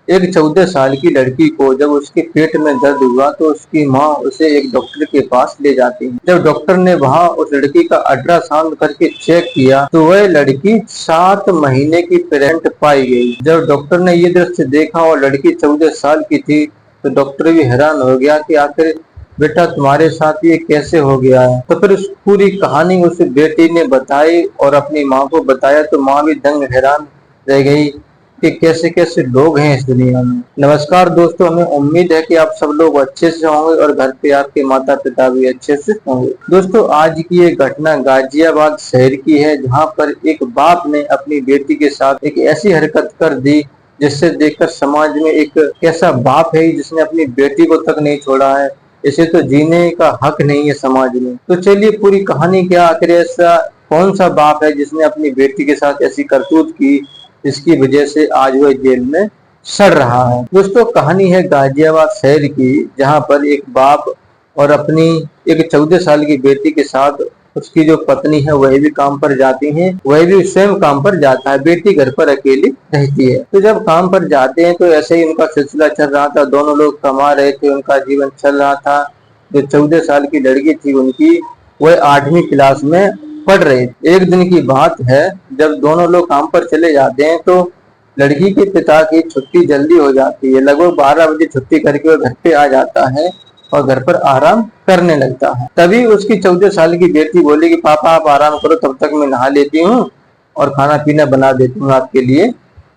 एक 14 साल की लड़की को जब उसके पेट में दर्द हुआ तो उसकी माँ उसे एक डॉक्टर के पास ले जाती है। जब डॉक्टर ने वहाँ उस लड़की का अल्ट्रासाउंड करके चेक किया तो वह लड़की 7 महीने की प्रेग्नेंट पाई गई। जब डॉक्टर ने ये दृश्य देखा और लड़की 14 साल की थी तो डॉक्टर भी हैरान हो गया कि आखिर बेटा तुम्हारे साथ ये कैसे हो गया है। तो फिर उस पूरी कहानी उस बेटी ने बताई और अपनी माँ को बताया तो माँ भी दंग हैरान रह गई कि कैसे कैसे लोग हैं इस दुनिया में। नमस्कार दोस्तों, हमें उम्मीद है कि आप सब लोग अच्छे से होंगे और घर पे आपके माता पिता भी अच्छे से होंगे। दोस्तों, आज की ये घटना गाजियाबाद शहर की है, जहां पर एक बाप ने अपनी बेटी के साथ एक ऐसी हरकत कर दी जिससे देखकर समाज में एक कैसा बाप है जिसने अपनी बेटी को तक नहीं छोड़ा है। इसे तो जीने का हक नहीं है समाज में। तो चलिए पूरी कहानी क्या, आखिर ऐसा कौन सा बाप है जिसने अपनी बेटी के साथ ऐसी करतूत की जिसकी वजह से आज वह जेल में सड़ रहा है। दोस्तों, कहानी है गाजियाबाद शहर की, जहां पर एक बाप और अपनी एक 14 साल की बेटी के साथ उसकी जो पत्नी है वह भी काम पर जाती है, वह भी स्वयं काम पर जाता है, बेटी घर पर अकेली रहती है। तो जब काम पर जाते हैं तो ऐसे ही उनका सिलसिला चल रहा था, दोनों लोग कमा रहे थे, उनका जीवन चल रहा था। जो 14 साल की लड़की थी उनकी, वह 8वीं क्लास में पढ़ रही थी। एक दिन की बात है, जब दोनों लोग काम पर चले जाते हैं तो लड़की के पिता की छुट्टी जल्दी हो जाती है। लगभग 12 बजे छुट्टी करके वो घर पे आ जाता है और घर पर आराम करने लगता है। तभी उसकी 14 साल की बेटी बोली कि पापा आप आराम करो, तब तक मैं नहा लेती हूँ और खाना पीना बना देती हूँ आपके लिए।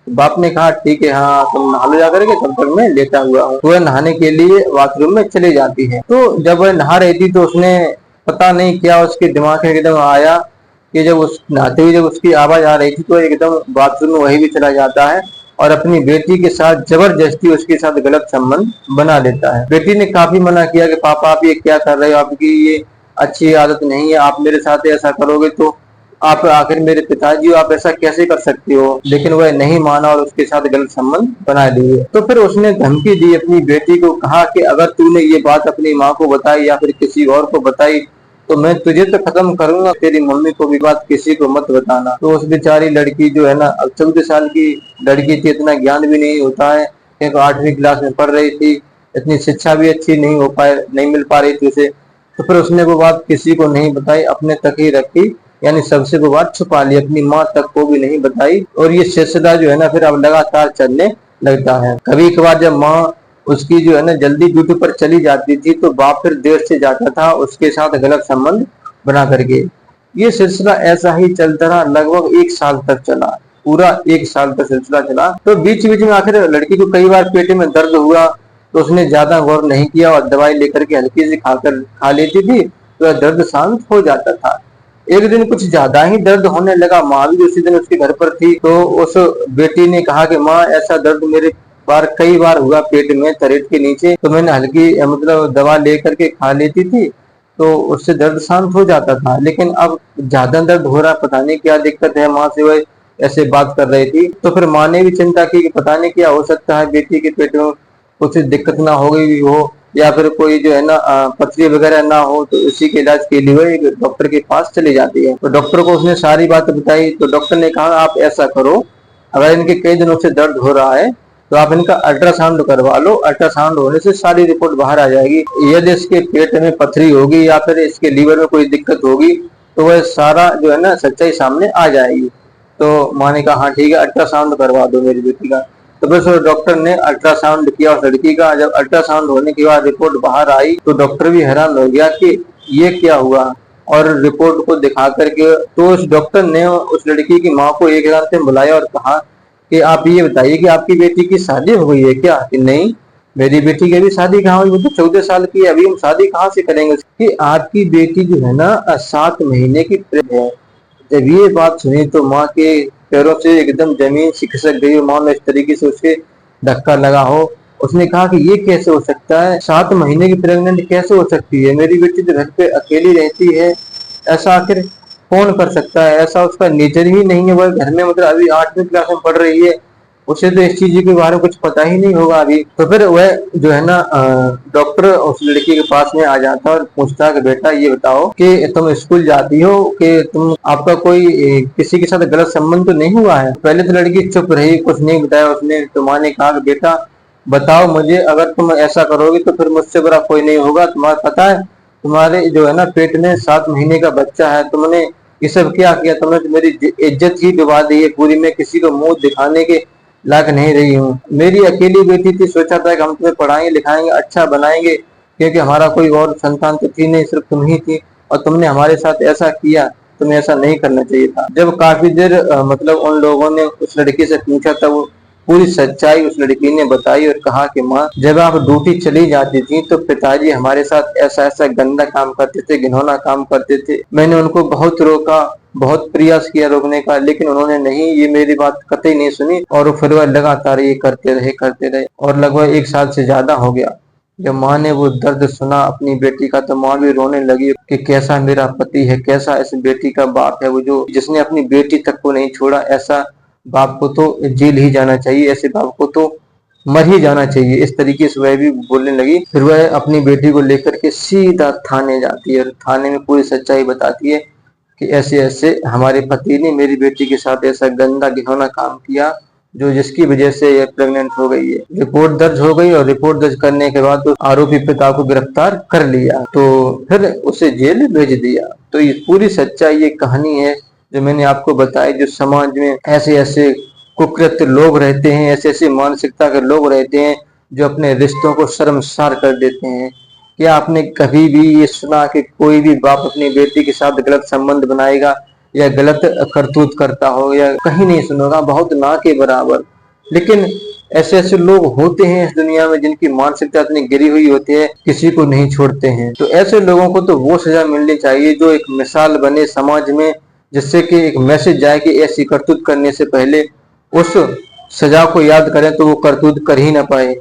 बाप ने कहा ठीक है, हाँ तुम नहा लो जाकर के, तब तक मैं लेटा हुआ हूँ। वह नहाने के लिए बाथरूम में चली जाती है। तो जब वह नहा रही थी तो उसने पता नहीं क्या उसके दिमाग में एकदम आया कि जब उस नहाते हुए जब उसकी आवाज आ रही थी तो एकदम बाथरूम में वही भी चला जाता है और अपनी बेटी के साथ जबरदस्ती उसके साथ गलत संबंध बना लेता है। बेटी ने काफी मना किया कि पापा आप ये क्या कर रहे हो, आपकी ये अच्छी आदत नहीं है, आप मेरे साथ ऐसा करोगे तो आप आखिर मेरे पिताजी हो, आप ऐसा कैसे कर सकते हो। लेकिन वह नहीं माना और उसके साथ गलत संबंध बना लिए। तो फिर उसने धमकी दी अपनी बेटी को, कहा कि अगर तूने ये बात अपनी माँ को बताई या फिर किसी और को बताई तो मैं तुझे तो खत्म करूंगा, तेरी मम्मी को भी बात किसी को मत बताना। तो उस बेचारी लड़की जो है ना, अब 14 साल की लड़की थी, इतना ज्ञान भी नहीं होता है, एक 8वीं क्लास में पढ़ रही थी, इतनी शिक्षा भी अच्छी नहीं मिल पा रही थी उसे। तो फिर उसने वो बात किसी को नहीं बताई, अपने तक ही रखी, यानी सबसे वो बात छुपा ली, अपनी माँ तक को भी नहीं बताई। और ये सिलसिला जो है ना फिर अब लगातार चलने लगता है। कभी कभार जब माँ उसकी जो है ना जल्दी ड्यूटी पर चली जाती थी तो बाप फिर देर से जाता था उसके साथ गलत संबंध बना करके। ये सिलसिला ऐसा ही चलता रहा, लगभग 1 साल तक चला, पूरा 1 साल तक सिलसिला चला। तो बीच बीच में आखिर लड़की को कई बार पेट में दर्द हुआ तो उसने ज्यादा गौर नहीं किया और दवाई लेकर के हल्की सी खाकर खा लेती थी तो दर्द शांत हो जाता था। एक दिन कुछ ज्यादा ही दर्द होने लगा, माँ भी उसी दिन उसके घर पर थी। तो उस बेटी ने कहा कि माँ ऐसा दर्द मेरे कई बार हुआ पेट में तरेट के नीचे, तो मैंने हल्की मतलब दवा लेकर के खा लेती थी तो उससे दर्द शांत हो जाता था, लेकिन अब ज्यादा दर्द हो रहा, पता नहीं क्या दिक्कत है। माँ से वह ऐसे बात कर रही थी। तो फिर माँ ने भी चिंता की कि पता नहीं क्या हो सकता है, बेटी के पेट में कुछ दिक्कत ना हो गई हो या फिर कोई जो है ना पथरी वगैरह ना हो। तो इसी के इलाज के लिए वो एक डॉक्टर के पास चली जाती है। तो डॉक्टर को उसने सारी बात बताई तो डॉक्टर ने कहा आप ऐसा करो, अगर इनके कई दिनों से दर्द हो रहा है तो आप इनका अल्ट्रासाउंड करवा लो, अल्ट्रासाउंड होने से सारी रिपोर्ट बाहर आ जाएगी। यदि इसके पेट में पथरी होगी या फिर इसके लीवर में कोई दिक्कत होगी तो वह सारा जो है ना सच्चाई सामने आ जाएगी। तो माँ ने कहा हाँ ठीक है, अल्ट्रासाउंड करवा दो मेरी बेटी का। तो बस डॉक्टर ने अल्ट्रासाउंड किया उस लड़की का। जब अल्ट्रासाउंड होने के बाद रिपोर्ट बाहर आई तो डॉक्टर भी हैरान हो गया कि ये क्या हुआ। और रिपोर्ट को दिखा करके तो उस डॉक्टर ने उस लड़की की माँ को एक से बुलाया और कहा कि आप ये बताइए कि आपकी बेटी की शादी हो गई है क्या। कि नहीं, मेरी बेटी की अभी शादी कहाँ हुई, वो तो 14 साल की है, अभी हम शादी कहाँ से करेंगे। कि आपकी बेटी जो है ना 7 महीने की प्रेग्नेंट है। जब ये बात सुनी तो माँ के पैरों से एकदम जमीन से खिसक गई। माँ में इस तरीके से उसके धक्का लगा हो। उसने कहा कि ये कैसे हो सकता है, 7 महीने की प्रेग्नेंट कैसे हो सकती है, मेरी बेटी तो घर पे अकेली रहती है, ऐसा आखिर कौन कर सकता है, ऐसा उसका नेचर ही नहीं है। वह घर में मतलब अभी 8वीं क्लास में पढ़ रही है, उसे तो इस चीज के बारे में कुछ पता ही नहीं होगा अभी। तो फिर वह जो है ना डॉक्टर उस लड़की के पास में आ जाता है और पूछता है कि बेटा ये बताओ कि तुम स्कूल जाती हो, कि तुम आपका कोई किसी के साथ गलत संबंध तो नहीं हुआ है। पहले तो लड़की चुप रही, कुछ नहीं बताया उसने। तो माँ ने कहा कि बेटा बताओ मुझे, अगर तुम ऐसा करोगे तो फिर मुझसे बुरा कोई नहीं होगा। तुम्हारा पता है तुम्हारे जो है ना पेट में 7 महीने का बच्चा है, तुमने ये सब क्या किया, तुमने तो मेरी इज्जत ही डुबा दी है पूरी। मैं किसी को मुंह दिखाने के लायक नहीं रही हूँ। मेरी अकेली बेटी थी, सोचा था कि हम तुम्हें पढ़ाएंगे लिखाएंगे अच्छा बनाएंगे, क्योंकि हमारा कोई और संतान तो थी नहीं, सिर्फ तुम ही थी, और तुमने हमारे साथ ऐसा किया। तुम्हें ऐसा नहीं करना चाहिए था। जब काफी देर मतलब उन लोगों ने उस लड़की से पूछा था, वो पूरी सच्चाई उस लड़की ने बताई और कहा कि माँ जब आप ड्यूटी चली जाती थी तो पिताजी हमारे साथ ऐसा ऐसा गंदा काम करते थे, घिनौना काम करते थे। मैंने उनको बहुत रोका, बहुत प्रयास किया रोकने का, लेकिन उन्होंने नहीं, ये मेरी बात कतई नहीं सुनी, और फिर वह लगातार ये करते रहे और लगभग 1 साल से ज्यादा हो गया। जब माँ ने वो दर्द सुना अपनी बेटी का तो माँ भी रोने लगी कि कैसा मेरा पति है, कैसा इस बेटी का बाप है, वो जो जिसने अपनी बेटी तक को नहीं छोड़ा। ऐसा बाप को तो जेल ही जाना चाहिए, ऐसे बाप को तो मर ही जाना चाहिए। इस तरीके से वह भी बोलने लगी। फिर वह अपनी बेटी को लेकर के सीधा थाने जाती है और थाने में पूरी सच्चाई बताती है कि ऐसे ऐसे हमारे पति ने मेरी बेटी के साथ ऐसा गंदा घिनौना काम किया, जो जिसकी वजह से यह प्रेग्नेंट हो गई है। रिपोर्ट दर्ज हो गई और रिपोर्ट दर्ज करने के बाद तो आरोपी पिता को गिरफ्तार कर लिया, तो फिर उसे जेल भेज दिया। तो ये पूरी सच्चाई ये कहानी है जो मैंने आपको बताई। जो समाज में ऐसे ऐसे कुकृत्य लोग रहते हैं, ऐसे ऐसी मानसिकता के लोग रहते हैं जो अपने रिश्तों को शर्मसार कर देते हैं। क्या आपने कभी भी ये सुना कि कोई भी बाप अपनी बेटी के साथ गलत संबंध बनाएगा या गलत करतूत करता हो? या कहीं नहीं सुनोगा, बहुत ना के बराबर। लेकिन ऐसे ऐसे लोग होते हैं इस दुनिया में जिनकी मानसिकता इतनी गिरी हुई होती है, किसी को नहीं छोड़ते हैं। तो ऐसे लोगों को तो वो सजा मिलनी चाहिए जो एक मिसाल बने समाज में, जिससे कि एक मैसेज जाए कि ऐसी करतूत करने से पहले उस सजा को याद करें तो वो करतूत कर ही ना पाए।